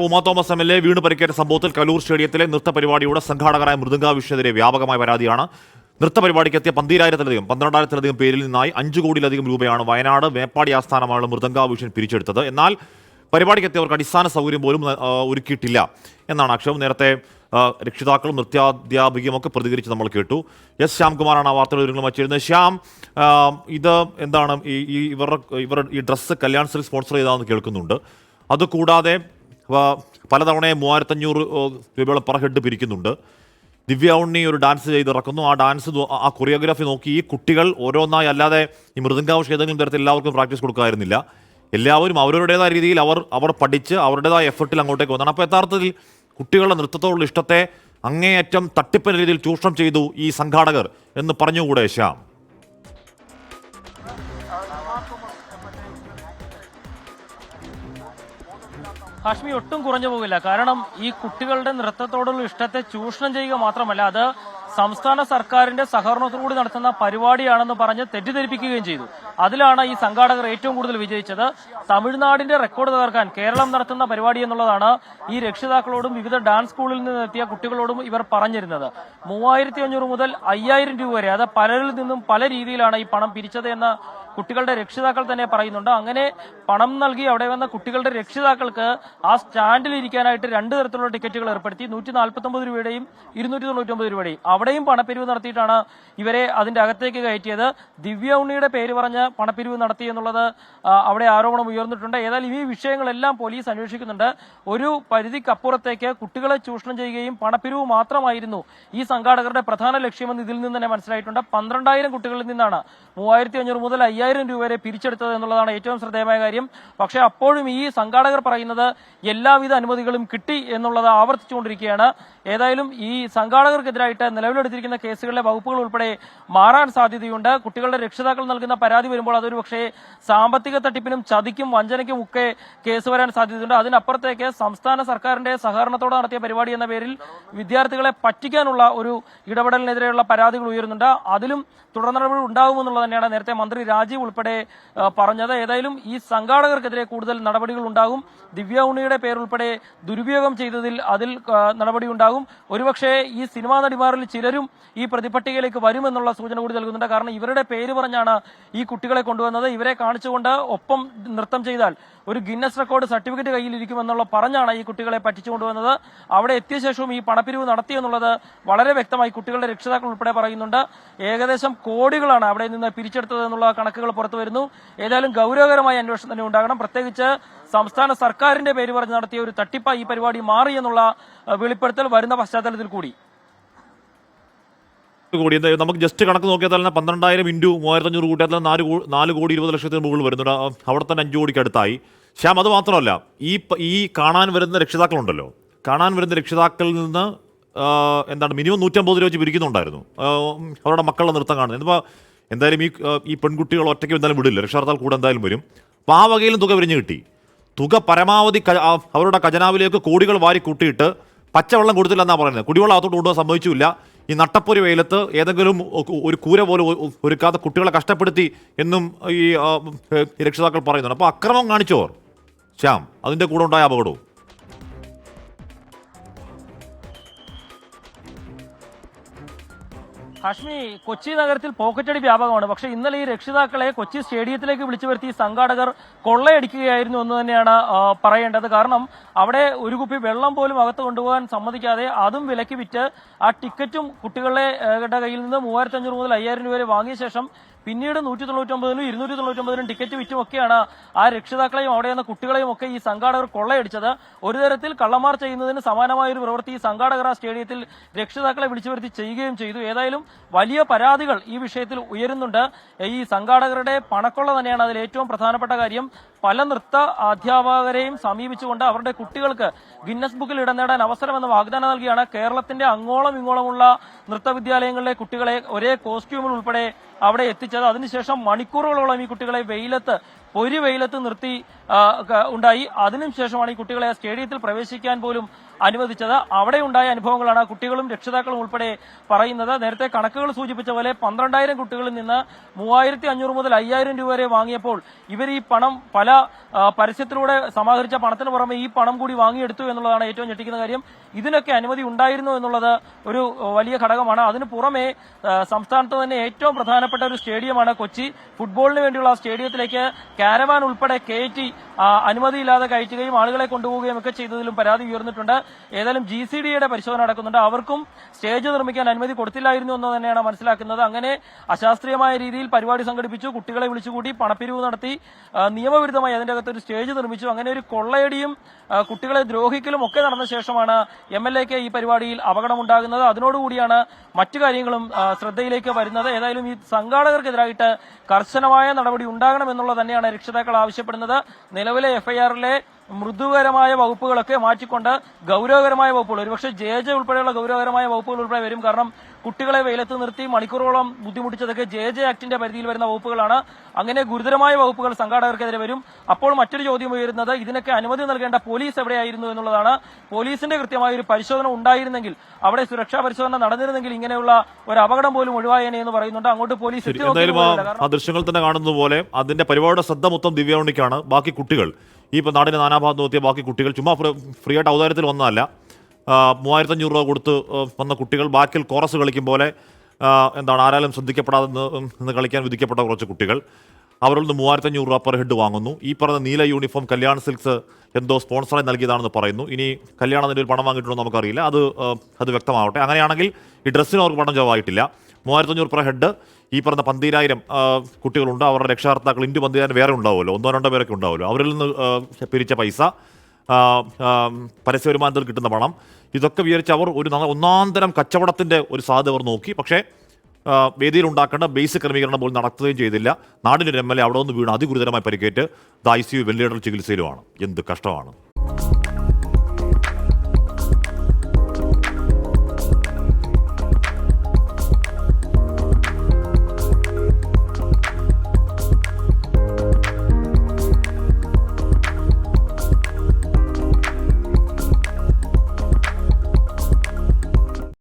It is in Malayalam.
ഉമാ തോമസ് എം.എൽ.എ വീണ് പരിക്കേറ്റ സംഭവത്തിൽ കലൂർ സ്റ്റേഡിയത്തിലെ നൃത്തപരിപാടിയുടെ സംഘാടകരായ മൃദംഗാവിഷനെതിരെ വ്യാപകമായ പരാതിയാണ്. നൃത്തപരിപാടിക്ക് എത്തിയ 12,000 പേരിൽ നിന്നായി 5 കോടിയിലധികം രൂപയാണ് വയനാട് മേപ്പാടി ആസ്ഥാനമായുള്ള മൃദംഗാവിഷൻ പിരിച്ചെടുത്തത്. എന്നാൽ പരിപാടിക്ക് എത്തിയവർക്ക് അടിസ്ഥാന സൗകര്യം പോലും ഒരുക്കിയിട്ടില്ല എന്നാണ് ആക്ഷേപം. നേരത്തെ രക്ഷിതാക്കളും നൃത്യാധ്യാപികയും ഒക്കെ പ്രതികരിച്ച് നമ്മൾ കേട്ടു. എസ് ശ്യാംകുമാറാണ് ആ വാർത്തകൾ വിവരങ്ങളും വച്ചിരുന്നത്. ശ്യാം, ഇത് എന്താണ് ഇവർ ഈ ഡ്രസ്സ് കല്യാൺ സിൽക്ക് സ്പോൺസർ ചെയ്താണെന്ന് കേൾക്കുന്നുണ്ട്. അതുകൂടാതെ പലതവണ 3,500 രൂപയോളം പെർ ഹെഡ് പിരിക്കുന്നുണ്ട്. ദിവ്യ ഉണ്ണി ഒരു ഡാൻസ് ചെയ്തിറക്കുന്നു. ആ കൊറിയോഗ്രാഫി നോക്കി ഈ കുട്ടികൾ ഓരോന്നായി, അല്ലാതെ ഈ മൃദംഗാവിഷ് ഏതെങ്കിലും തരത്തിൽ എല്ലാവർക്കും പ്രാക്ടീസ് കൊടുക്കാമായിരുന്നില്ല. എല്ലാവരും അവരവരുടേതായ രീതിയിൽ അവർ പഠിച്ച് അവരുടേതായ എഫർട്ടിൽ അങ്ങോട്ടേക്ക് വന്നതാണ്. അപ്പോൾ യഥാർത്ഥത്തിൽ കുട്ടികളുടെ നൃത്തത്തോടുള്ള ഇഷ്ടത്തെ അങ്ങേയറ്റം തട്ടിപ്പിന്റെ രീതിയിൽ ചൂഷണം ചെയ്തു ഈ സംഘാടകർ എന്ന് പറഞ്ഞുകൂടെ ശ്യാം? ഹാഷ്മി, ഒട്ടും കുറഞ്ഞു പോകില്ല. കാരണം ഈ കുട്ടികളുടെ നൃത്തത്തോടുള്ള ഇഷ്ടത്തെ ചൂഷണം ചെയ്യുക മാത്രമല്ല, അത് സംസ്ഥാന സർക്കാരിന്റെ സഹകരണത്തോടുകൂടി നടത്തുന്ന പരിപാടിയാണെന്ന് പറഞ്ഞ് തെറ്റിദ്ധരിപ്പിക്കുകയും ചെയ്തു. അതിലാണ് ഈ സംഘാടകർ ഏറ്റവും കൂടുതൽ വിജയിച്ചത്. തമിഴ്നാടിന്റെ റെക്കോർഡ് തകർക്കാൻ കേരളം നടത്തുന്ന പരിപാടി എന്നുള്ളതാണ് ഈ രക്ഷിതാക്കളോടും വിവിധ ഡാൻസ് സ്കൂളിൽ നിന്നെത്തിയ കുട്ടികളോടും ഇവർ പറഞ്ഞിരുന്നത്. 3,500 മുതൽ 5,000 രൂപ വരെ, അത് പലരിൽ നിന്നും പല രീതിയിലാണ് ഈ പണം പിരിച്ചത് എന്ന് കുട്ടികളുടെ രക്ഷിതാക്കൾ തന്നെ പറയുന്നുണ്ട്. അങ്ങനെ പണം നൽകി അവിടെ വന്ന കുട്ടികളുടെ രക്ഷിതാക്കൾക്ക് ആ സ്റ്റാൻഡിൽ ഇരിക്കാനായിട്ട് 2 തരത്തിലുള്ള ടിക്കറ്റുകൾ ഏർപ്പെടുത്തി. 149 രൂപയുടെയും 299 രൂപയുടെയും. അവിടെയും പണപ്പിരിവ് നടത്തിയിട്ടാണ് ഇവരെ അതിന്റെ അകത്തേക്ക് കയറ്റിയത്. ദിവ്യ ഉണ്ണിയുടെ പേര് പറഞ്ഞ് പണപ്പിരിവ് നടത്തി എന്നുള്ളത് അവിടെ ആരോപണം ഉയർന്നിട്ടുണ്ട്. ഏതായാലും ഈ വിഷയങ്ങളെല്ലാം പോലീസ് അന്വേഷിക്കുന്നുണ്ട്. ഒരു പരിധിക്കപ്പുറത്തേക്ക് കുട്ടികളെ ചൂഷണം ചെയ്യുകയും പണപ്പിരിവ് മാത്രമായിരുന്നു ഈ സംഘാടകരുടെ പ്രധാന ലക്ഷ്യമെന്ന് ഇതിൽ നിന്ന് തന്നെ മനസ്സിലായിട്ടുണ്ട്. 12,000 കുട്ടികളിൽ നിന്നാണ് 3,500 മുതൽ 5,000 രൂപ വരെ പിരിച്ചെടുത്തത് എന്നുള്ളതാണ് ഏറ്റവും ശ്രദ്ധേയമായ കാര്യം. പക്ഷേ അപ്പോഴും ഈ സംഘാടകർ പറയുന്നത് എല്ലാവിധ അനുമതികളും കിട്ടി എന്നുള്ളത് ആവർത്തിച്ചുകൊണ്ടിരിക്കുകയാണ്. ഏതായാലും ഈ സംഘാടകർക്കെതിരായിട്ട് നിലവിലെടുത്തിരിക്കുന്ന കേസുകളിലെ വകുപ്പുകൾ ഉൾപ്പെടെ മാറാൻ സാധ്യതയുണ്ട്. കുട്ടികളുടെ രക്ഷിതാക്കൾ നൽകുന്ന പരാതി വരുമ്പോൾ അതൊരു പക്ഷേ സാമ്പത്തിക തട്ടിപ്പിനും ചതിക്കും വഞ്ചനയ്ക്കും ഒക്കെ കേസ് വരാൻ സാധ്യതയുണ്ട്. അതിനപ്പുറത്തേക്ക് സംസ്ഥാന സർക്കാരിന്റെ സഹകരണത്തോടെ നടത്തിയ പരിപാടി എന്ന പേരിൽ വിദ്യാർത്ഥികളെ പറ്റിക്കാനുള്ള ഒരു ഇടപെടലിനെതിരെയുള്ള പരാതികൾ ഉയരുന്നുണ്ട്. അതിലും തുടർ നടപടി ഉണ്ടാകുമെന്നുള്ളത് തന്നെയാണ് നേരത്തെ മന്ത്രി രാജീവ് ഉൾപ്പെടെ പറഞ്ഞത്. ഏതായാലും ഈ സംഘാടകർക്കെതിരെ കൂടുതൽ നടപടികൾ ഉണ്ടാകും. ദിവ്യ ഉണ്ണിയുടെ പേരുൾപ്പെടെ ദുരുപയോഗം ചെയ്തതിൽ നടപടി ഉണ്ടാകും. ഒരുപക്ഷെ ഈ സിനിമാ നടിമാരിൽ ചിലരും ഈ പ്രതിപട്ടികയിലേക്ക് വരുമെന്നുള്ള സൂചന കൂടി നൽകുന്നുണ്ട്. കാരണം ഇവരുടെ പേര് പറഞ്ഞാണ് ഈ കുട്ടികളെ കൊണ്ടുവന്നത്. ഇവരെ കാണിച്ചുകൊണ്ട് ഒപ്പം നൃത്തം ചെയ്താൽ ഒരു ഗിന്നസ് റെക്കോർഡ് സർട്ടിഫിക്കറ്റ് കയ്യിലിരിക്കുമെന്നുള്ള പറഞ്ഞാണ് ഈ കുട്ടികളെ പറ്റിച്ചുകൊണ്ടുവന്നത്. അവിടെ എത്തിയ ശേഷവും ഈ പണപ്പിരിവ് നടത്തിയെന്നുള്ളത് വളരെ വ്യക്തമായി കുട്ടികളുടെ രക്ഷിതാക്കൾ ഉൾപ്പെടെ പറയുന്നുണ്ട്. ഏകദേശം കോടികളാണ് അവിടെ നിന്ന് പിരിച്ചെടുത്തത് എന്നുള്ള കണക്കുകൾ പുറത്തു വരുന്നു. ഏതായാലും ഗൗരവകരമായ അന്വേഷണം തന്നെ ഉണ്ടാകണം. പ്രത്യേകിച്ച് സംസ്ഥാന സർക്കാരിന്റെ പേര് പറഞ്ഞ് നടത്തിയ ഒരു തട്ടിപ്പായി ഈ പരിപാടി മാറി എന്നുള്ള വെളിപ്പെടുത്തൽ വരുന്ന പശ്ചാത്തലത്തിൽ കൂടി നമുക്ക് ജസ്റ്റ് കണക്ക് നോക്കിയാൽ തന്നെ 12,000 ഇൻറ്റു 3,500 കൂട്ടിയാൽ 4,20,00,000 മുകളിൽ വരുന്നുണ്ട്. അവിടെ തന്നെ 5 കോടിക്ക് അടുത്തായി. ശ്യാം, അത് മാത്രമല്ല, ഈ കാണാൻ വരുന്ന രക്ഷിതാക്കളുണ്ടല്ലോ, കാണാൻ വരുന്ന രക്ഷിതാക്കളിൽ നിന്ന് മിനിമം 150 രൂപ വെച്ച് പിരിക്കുന്നുണ്ടായിരുന്നു അവരുടെ മക്കളുടെ നൃത്തം കാണുന്നത്. ഇപ്പോൾ എന്തായാലും ഈ പെൺകുട്ടികൾ ഒറ്റയ്ക്ക് എന്തായാലും വിടില്ല, രക്ഷകർത്താൽ കൂടെ എന്തായാലും വരും. അപ്പോൾ ആ വകയിലും തുക വിരിഞ്ഞ് കിട്ടി. തുക പരമാവധി അവരുടെ ഖജനാവിലേക്ക് കോടികൾ വാരി കൂട്ടിയിട്ട് പച്ചവെള്ളം കൊടുത്തില്ല എന്നാണ് പറയുന്നത്. കുടിവെള്ളം അകത്തോട്ട് കൊണ്ടുപോകാൻ സംഭവിച്ചില്ല. ഈ നട്ടപ്പൊരി വെയിലത്ത് ഏതെങ്കിലും ഒരു കൂര പോലെ ഒരുക്കാതെ കുട്ടികളെ കഷ്ടപ്പെടുത്തി എന്നും ഈ രക്ഷിതാക്കൾ പറയുന്നുണ്ട്. അപ്പോൾ അക്രമം കാണിച്ചോർ ശ്യാം, അതിൻ്റെ കൂടെ ഉണ്ടായ അപകടവും. ഹാഷ്മി, കൊച്ചി നഗരത്തിൽ പോക്കറ്റടി വ്യാപകമാണ്. പക്ഷേ ഇന്നലെ ഈ രക്ഷിതാക്കളെ കൊച്ചി സ്റ്റേഡിയത്തിലേക്ക് വിളിച്ചു വരുത്തി സംഘാടകർ കൊള്ളയടിക്കുകയായിരുന്നു എന്ന് തന്നെയാണ് പറയേണ്ടത്. കാരണം അവിടെ ഒരു കുപ്പി വെള്ളം പോലും അകത്ത് കൊണ്ടുപോകാൻ സമ്മതിക്കാതെ അതും വിലക്ക് വിറ്റ് ആ ടിക്കറ്റും കുട്ടികളുടെ കയ്യിൽ നിന്ന് 3,500 മുതൽ 5,000 രൂപ വരെ വാങ്ങിയ ശേഷം പിന്നീട് 199-നും 299-നും ടിക്കറ്റ് വിറ്റുമൊക്കെയാണ് ആ രക്ഷിതാക്കളെയും അവിടെ നിന്ന് കുട്ടികളെയും ഒക്കെ ഈ സംഘാടകർ കൊള്ളയടിച്ചത്. ഒരു തരത്തിൽ കള്ളമാർ ചെയ്യുന്നതിന് സമാനമായ ഒരു പ്രവൃത്തി ഈ സംഘാടകർ ആ സ്റ്റേഡിയത്തിൽ രക്ഷിതാക്കളെ വിളിച്ചു വരുത്തി ചെയ്യുകയും ചെയ്തു. ഏതായാലും വലിയ പരാതികൾ ഈ വിഷയത്തിൽ ഉയരുന്നുണ്ട്. ഈ സംഘാടകരുടെ പണക്കൊള്ള തന്നെയാണ് അതിൽ ഏറ്റവും പ്രധാനപ്പെട്ട കാര്യം. പല നൃത്ത അധ്യാപകരെയും സമീപിച്ചുകൊണ്ട് അവരുടെ കുട്ടികൾക്ക് ഗിന്നസ് ബുക്കിൽ ഇടം നേടാൻ അവസരമെന്ന് വാഗ്ദാനം നൽകിയാണ് കേരളത്തിന്റെ അങ്ങോളം ഇങ്ങോളമുള്ള നൃത്തവിദ്യാലയങ്ങളിലെ കുട്ടികളെ ഒരേ കോസ്റ്റ്യൂമിൽ ഉൾപ്പെടെ അവിടെ എത്തിച്ചത്. അതിനുശേഷം മണിക്കൂറുകളോളം ഈ കുട്ടികളെ വെയിലത്ത് പൊരി വെയിലത്ത് നിർത്തി ഉണ്ടായി. അതിനുശേഷമാണ് ഈ കുട്ടികളെ സ്റ്റേഡിയത്തിൽ പ്രവേശിക്കാൻ പോലും അനുവദിച്ചത്. അവിടെ ഉണ്ടായ അനുഭവങ്ങളാണ് കുട്ടികളും രക്ഷിതാക്കളും ഉൾപ്പെടെ പറയുന്നത്. നേരത്തെ കണക്കുകൾ സൂചിപ്പിച്ച പോലെ 12,000 കുട്ടികളിൽ നിന്ന് 3,500 മുതൽ 5,000 രൂപ വരെ വാങ്ങിയപ്പോൾ ഇവർ ഈ പണം പല പരസ്യത്തിലൂടെ സമാഹരിച്ച പണത്തിന് പുറമെ ഈ പണം കൂടി വാങ്ങിയെടുത്തു എന്നുള്ളതാണ് ഏറ്റവും ഞെട്ടിക്കുന്ന കാര്യം. ഇതിനൊക്കെ അനുമതി ഉണ്ടായിരുന്നു എന്നുള്ളത് ഒരു വലിയ ഘടകമാണ്. അതിന് പുറമെ സംസ്ഥാനത്ത് തന്നെ ഏറ്റവും പ്രധാനപ്പെട്ട ഒരു സ്റ്റേഡിയമാണ് കൊച്ചി. ഫുട്ബോളിന് വേണ്ടിയുള്ള ആ സ്റ്റേഡിയത്തിലേക്ക് കാരവാൻ ഉൾപ്പെടെ കയറ്റി അനുമതിയില്ലാതെ കയറ്റുകയും ആളുകളെ കൊണ്ടുപോവുകയും ഒക്കെ ചെയ്തതിലും പരാതി ഉയർന്നിട്ടുണ്ട്. ഏതായാലും GCDയുടെ പരിശോധന നടക്കുന്നുണ്ട്. അവർക്കും സ്റ്റേജ് നിർമ്മിക്കാൻ അനുമതി കൊടുത്തില്ലായിരുന്നു എന്ന് തന്നെയാണ് മനസ്സിലാക്കുന്നത്. അങ്ങനെ അശാസ്ത്രീയമായ രീതിയിൽ പരിപാടി സംഘടിപ്പിച്ചു, കുട്ടികളെ വിളിച്ചുകൂട്ടി പണപ്പിരിവ് നടത്തി, നിയമവിരുദ്ധമായി അതിന്റെ അകത്ത് ഒരു സ്റ്റേജ് നിർമ്മിച്ചു. അങ്ങനെ ഒരു കൊള്ളയടിയും കുട്ടികളെ ദ്രോഹിക്കലും ഒക്കെ നടന്ന ശേഷമാണ് MLAക്ക് ഈ പരിപാടിയിൽ അപകടമുണ്ടാകുന്നത്. അതിനോടുകൂടിയാണ് മറ്റു കാര്യങ്ങളും ശ്രദ്ധയിലേക്ക് വരുന്നത്. ഏതായാലും ഈ സംഘാടകർക്കെതിരായിട്ട് കർശനമായ നടപടി ഉണ്ടാകണമെന്നുള്ളത് തന്നെയാണ് രക്ഷിതാക്കൾ ആവശ്യപ്പെടുന്നത്. നിലവിലെ FIRലെ മൃദുകരമായ വകുപ്പുകളൊക്കെ മാറ്റിക്കൊണ്ട് ഗൗരവകരമായ വകുപ്പുകൾ, ഒരുപക്ഷെ JJ ഉൾപ്പെടെയുള്ള ഗൗരവകരമായ വകുപ്പുകൾ ഉൾപ്പെടെ വരും. കാരണം കുട്ടികളെ വെയിലത്ത് നിർത്തി മണിക്കൂറോളം ബുദ്ധിമുട്ടിച്ചതൊക്കെ JJ ആക്ടിന്റെ പരിധിയിൽ വരുന്ന വകുപ്പുകളാണ്. അങ്ങനെ ഗുരുതരമായ വകുപ്പുകൾ സംഘാടകർക്കെതിരെ വരും. അപ്പോൾ മറ്റൊരു ചോദ്യം ഉയരുന്നത് ഇതിനൊക്കെ അനുമതി നൽകേണ്ട പോലീസ് എവിടെയായിരുന്നു എന്നുള്ളതാണ്. പോലീസിന്റെ കൃത്യമായ ഒരു പരിശോധന ഉണ്ടായിരുന്നെങ്കിൽ, അവിടെ സുരക്ഷാ പരിശോധന നടന്നിരുന്നെങ്കിൽ ഇങ്ങനെയുള്ള ഒരു അപകടം പോലും ഒഴിവായേനെ എന്ന് പറയുന്നുണ്ട്. അങ്ങോട്ട് പോലീസ് എന്തായാലും ആ ദൃശ്യങ്ങൾ തന്നെ കാണുന്നത് പോലെ അതിന്റെ പരിപാടിയുടെ ശ്രദ്ധ മൊത്തം ദിവ്യൗണിക്കാണ്. ബാക്കി കുട്ടികൾ ഈ ഇപ്പോൾ നാടിന്റെ നാനാഭാഗത്ത് നോക്കിയ ബാക്കി കുട്ടികൾ ചുമ്മാ ഫ്രീ ആയിട്ട് ഔദാര്യത്തിൽ വന്നതല്ല. 3,500 രൂപ കൊടുത്ത് വന്ന കുട്ടികൾ ബാക്കിൽ കോറസ് കളിക്കും പോലെ ആരാലും ശ്രദ്ധിക്കപ്പെടാതെ നിന്ന് കളിക്കാൻ വിധിക്കപ്പെട്ട കുറച്ച് കുട്ടികൾ. അവരിൽ നിന്ന് 3,500 രൂപ പെർ ഹെഡ് വാങ്ങുന്നു. ഈ പറഞ്ഞ നീല യൂണിഫോം കല്യാൺ സിൽക്സ് എന്തോ സ്പോൺസറായി നൽകിയതാണെന്ന് പറയുന്നു. ഇനി കല്യാണം അതിൻ്റെ ഒരു പണം വാങ്ങിയിട്ടുണ്ടോ നമുക്കറിയില്ല, അത് വ്യക്തമാവട്ടെ. അങ്ങനെയാണെങ്കിൽ ഈ ഡ്രസ്സിന് അവർക്ക് പണം ചെലവായിട്ടില്ല. 3,500 പെർ ഹെഡ്. ഈ പറഞ്ഞ 12,000 കുട്ടികളുണ്ട്. അവരുടെ രക്ഷാകർത്താക്കൾ 12,000 വേറെ ഉണ്ടാവുമല്ലോ, 1-2 പേരൊക്കെ ഉണ്ടാവുമല്ലോ. അവരിൽ നിന്ന് പിരിച്ച പൈസ, പരസ്യ വരുമാനത്തിൽ കിട്ടുന്ന പണം, ഇതൊക്കെ വിചാരിച്ച് അവർ ഒരു ഒന്നാന്തരം കച്ചവടത്തിൻ്റെ ഒരു സാധ്യത അവർ നോക്കി. പക്ഷേ വേദിയിൽ ഉണ്ടാക്കേണ്ട ബേസിക് ക്രമീകരണം പോലും നടത്തുകയും ചെയ്തില്ല. നാടിൻ്റെ MLA അവിടെ നിന്ന് വീണ് അതിഗുരുതരമായി പരിക്കേറ്റ് ICU വെന്റിലേറ്റർ ചികിത്സയിലുമാണ്. എന്ത് കഷ്ടമാണ്.